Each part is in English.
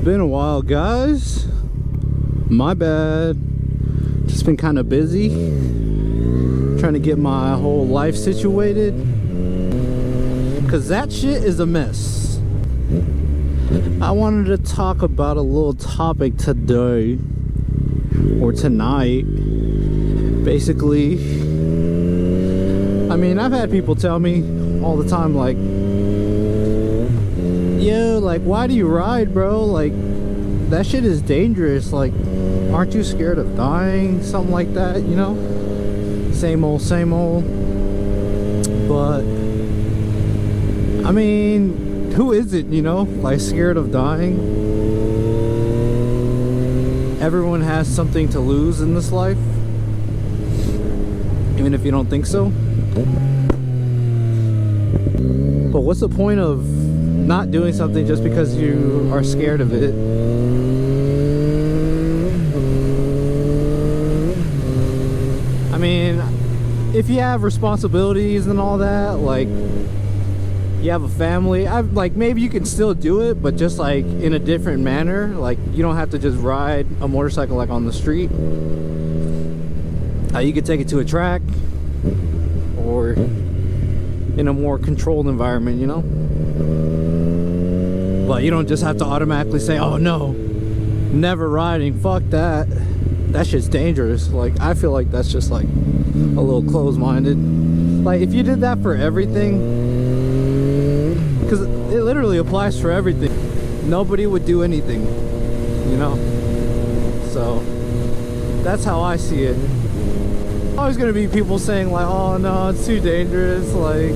been a while, guys. My bad. Just been kind of busy trying to get my whole life situated, because that shit is a mess. I wanted to talk about a little topic today or tonight. Basically, I mean, I've had people tell me all the time, like, yo, like, why do you ride, bro? Like, that shit is dangerous. Like, aren't you scared of dying? Something like that, you know? Same old, same old. But, I mean, who isn't, you know? Like, scared of dying? Everyone has something to lose in this life, even if you don't think so. But what's the point of not doing something just because you are scared of it? I mean, if you have responsibilities and all that, like, you have a family, like, maybe you can still do it, but just like in a different manner. Like, you don't have to just ride a motorcycle like on the street. You could take it to a track or in a more controlled environment, you know? But you don't just have to automatically say, oh no, never riding, fuck that. That shit's dangerous. Like, I feel like that's just like a little closed-minded. Like, if you did that for everything, because it literally applies for everything, nobody would do anything, you know? So that's how I see it. Always gonna be people saying like, oh no, it's too dangerous, like,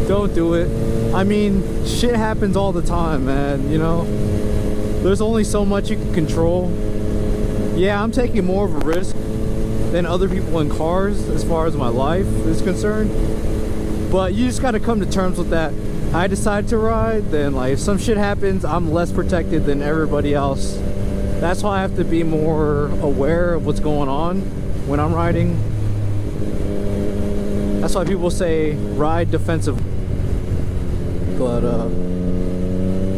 don't do it. I mean, shit happens all the time, man, you know? There's only so much you can control. Yeah, I'm taking more of a risk than other people in cars as far as my life is concerned, but you just gotta come to terms with that. I decide to ride, then like, if some shit happens, I'm less protected than everybody else. That's why I have to be more aware of what's going on when I'm riding. That's why people say ride defensive. But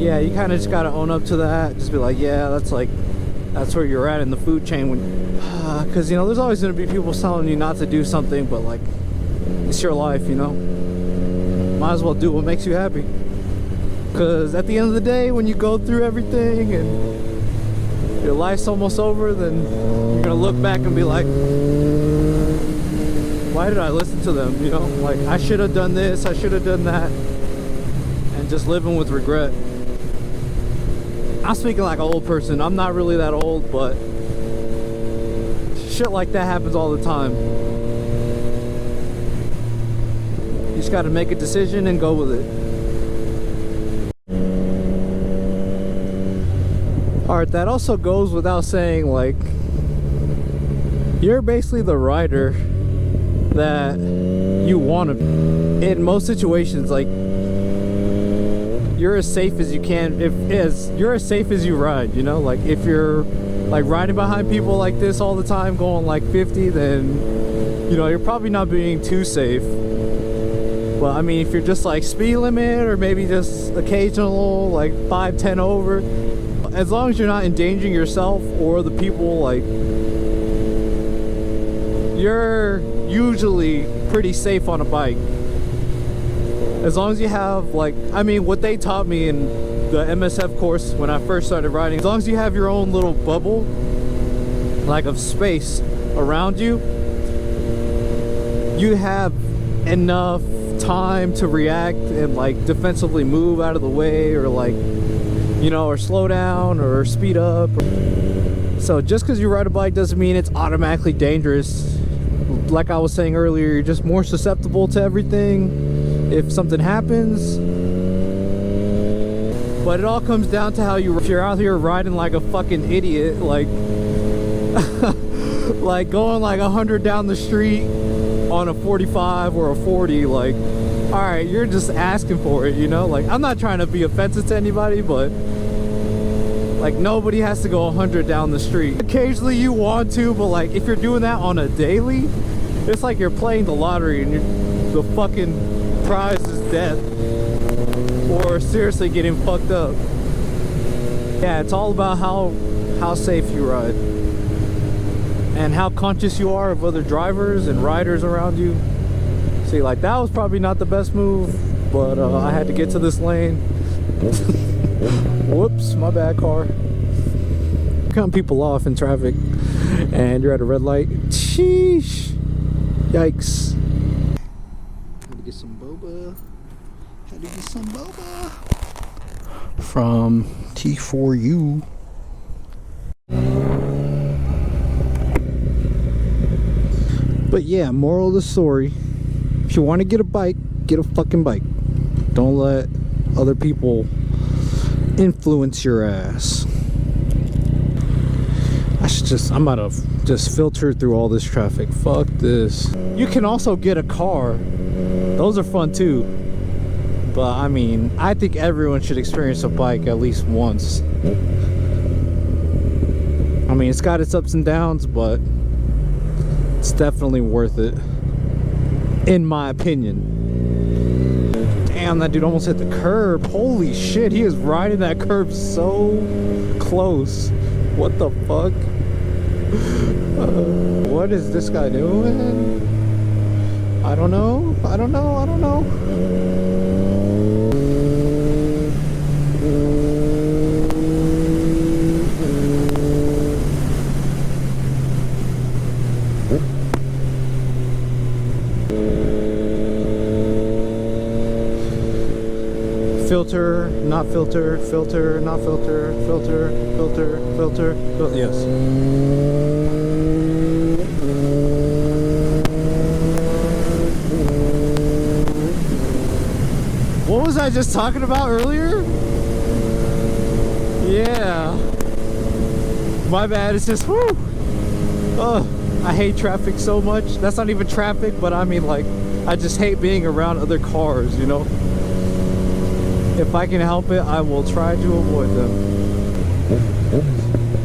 yeah, you kind of just gotta own up to that. Just be like, yeah, that's where you're at in the food chain. Because you know, there's always gonna be people telling you not to do something, but like, it's your life, you know. Might as well do what makes you happy. Because at the end of the day, when you go through everything and your life's almost over, then you're gonna look back and be like, why did I listen to them, you know? Like, I should have done this, I should have done that. And just living with regret. I'm speaking like an old person. I'm not really that old, but shit like that happens all the time. You just gotta make a decision and go with it. Alright, that also goes without saying, like, you're basically the rider that you want to be. In most situations, like, you're as safe as you can. You're as safe as you ride, you know? Like, if you're like riding behind people like this all the time, going like 50, then, you know, you're probably not being too safe. But I mean, if you're just like speed limit, or maybe just occasional like 5-10 over, as long as you're not endangering yourself or the people, like, you're usually pretty safe on a bike. As long as you have, like, I mean, what they taught me in the MSF course when I first started riding, as long as you have your own little bubble, like, of space around you, you have enough time to react and like defensively move out of the way, or like, you know, or slow down or speed up. So just because you ride a bike doesn't mean it's automatically dangerous. Like I was saying earlier, you're just more susceptible to everything if something happens. But it all comes down to how if you're out here riding like a fucking idiot, like like going like 100 down the street on a 45 or a 40, like, all right, you're just asking for it, you know? Like, I'm not trying to be offensive to anybody, but like, nobody has to go 100 down the street. Occasionally you want to, but like, if you're doing that on a daily, it's like you're playing the lottery and the fucking prize is death, or seriously getting fucked up. Yeah, it's all about how safe you ride and how conscious you are of other drivers and riders around you. See, like, that was probably not the best move, but I had to get to this lane. Whoops, my bad, car. Cutting people off in traffic and you're at a red light. Sheesh. Yikes. Had to get some boba. Had to get some boba from T4U. But yeah, moral of the story, if you want to get a bike, get a fucking bike. Don't let other people influence your ass. I'm about to just filter through all this traffic. Fuck this. You can also get a car. Those are fun too. But I mean, I think everyone should experience a bike at least once. I mean, it's got its ups and downs, but it's definitely worth it, in my opinion. Damn, that dude almost hit the curb. Holy shit, he is riding that curb so close. What the fuck? What is this guy doing? I don't know. I don't know. I don't know. Filter, not filter, filter, not filter, filter, filter, filter, yes. What was I just talking about earlier? Yeah. My bad, it's just, whoo. Oh, I hate traffic so much. That's not even traffic, but I mean, like, I just hate being around other cars, you know? If I can help it, I will try to avoid them.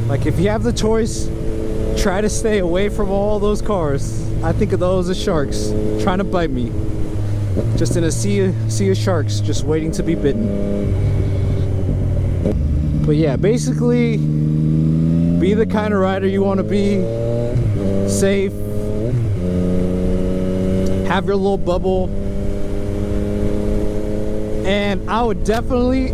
Like, if you have the choice, try to stay away from all those cars. I think of those as sharks trying to bite me. Just in a sea of sharks, just waiting to be bitten. But yeah, basically, be the kind of rider you want to be. Safe. Have your little bubble. And I would definitely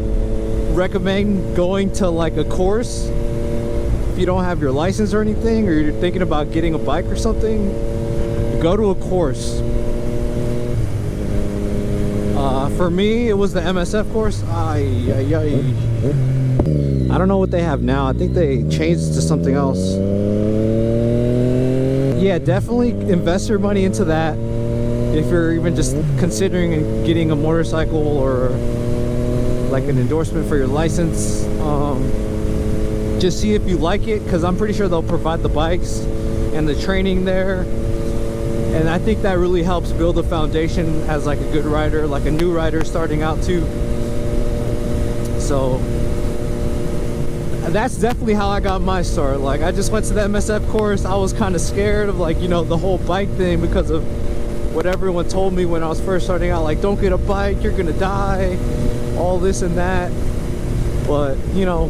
recommend going to like a course. If you don't have your license or anything, or you're thinking about getting a bike or something, go to a course. For me, it was the MSF course. I don't know what they have now. I think they changed to something else. Yeah, definitely invest your money into that. If you're even just considering getting a motorcycle or like an endorsement for your license, just see if you like it, because I'm pretty sure they'll provide the bikes and the training there, and I think that really helps build a foundation as like a good rider, like a new rider starting out too. So that's definitely how I got my start. Like, I just went to the MSF course. I was kind of scared of, like, you know, the whole bike thing because of what everyone told me when I was first starting out, like, don't get a bike, you're gonna die, all this and that. But, you know,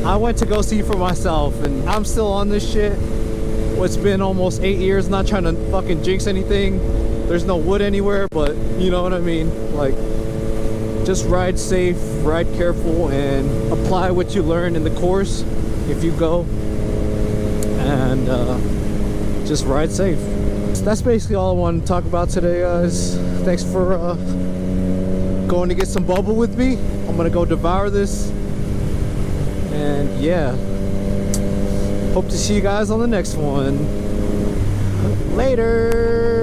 I went to go see for myself, and I'm still on this shit. It's been almost 8 years, not trying to fucking jinx anything. There's no wood anywhere, but you know what I mean? Like, just ride safe, ride careful, and apply what you learn in the course if you go, and just ride safe. That's basically all I wanted to talk about today, guys. Thanks for going to get some bubble with me. I'm gonna go devour this, and yeah, hope to see you guys on the next one. Later.